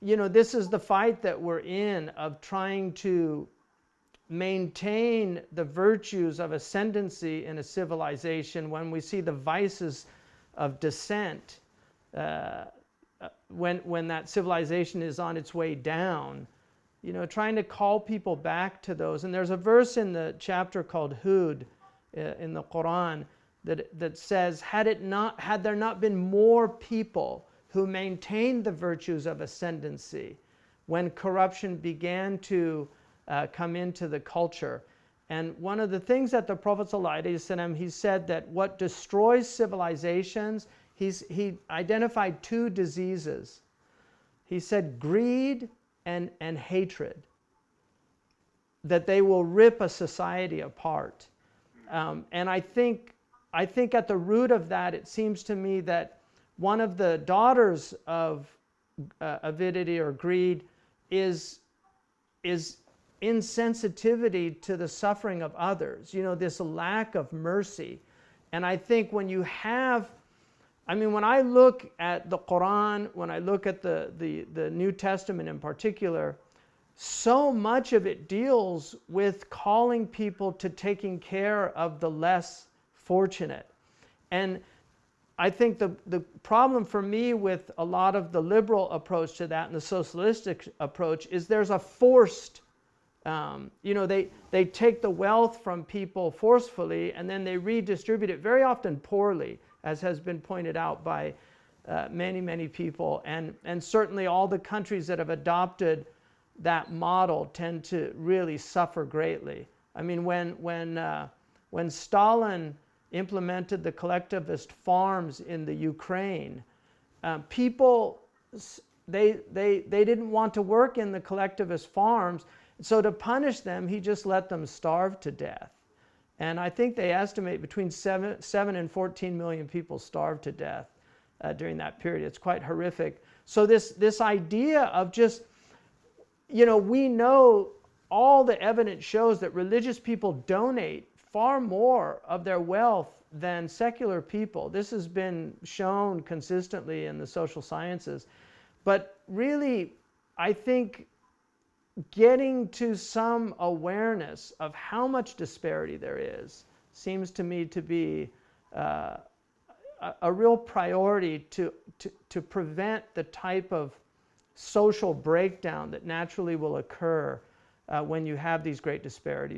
this is the fight that we're in, of trying to maintain the virtues of ascendancy in a civilization when we see the vices of descent, when that civilization is on its way down. Trying to call people back to those. And there's a verse in the chapter called Hud in the Quran that says, had there not been more people who maintained the virtues of ascendancy when corruption began to come into the culture. And one of the things that the Prophet ﷺ, he said that what destroys civilizations, he identified two diseases. He said greed and hatred, that they will rip a society apart. And I think at the root of that, it seems to me that one of the daughters of avidity or greed is insensitivity to the suffering of others, this lack of mercy. And I think when you have, when I look at the Quran, when I look at the New Testament in particular, so much of it deals with calling people to taking care of the less fortunate. And I think the problem for me with a lot of the liberal approach to that and the socialistic approach is there's a forced, they take the wealth from people forcefully and then they redistribute it, very often poorly, as has been pointed out by many, many people. And certainly all the countries that have adopted that model tend to really suffer greatly. When Stalin implemented the collectivist farms in the Ukraine, people, they didn't want to work in the collectivist farms, so to punish them, he just let them starve to death. And I think they estimate between 7 and 14 million people starved to death during that period. It's quite horrific. So this idea of just, we know all the evidence shows that religious people donate far more of their wealth than secular people. This has been shown consistently in the social sciences. But really, I think getting to some awareness of how much disparity there is seems to me to be a real priority to prevent the type of social breakdown that naturally will occur when you have these great disparities.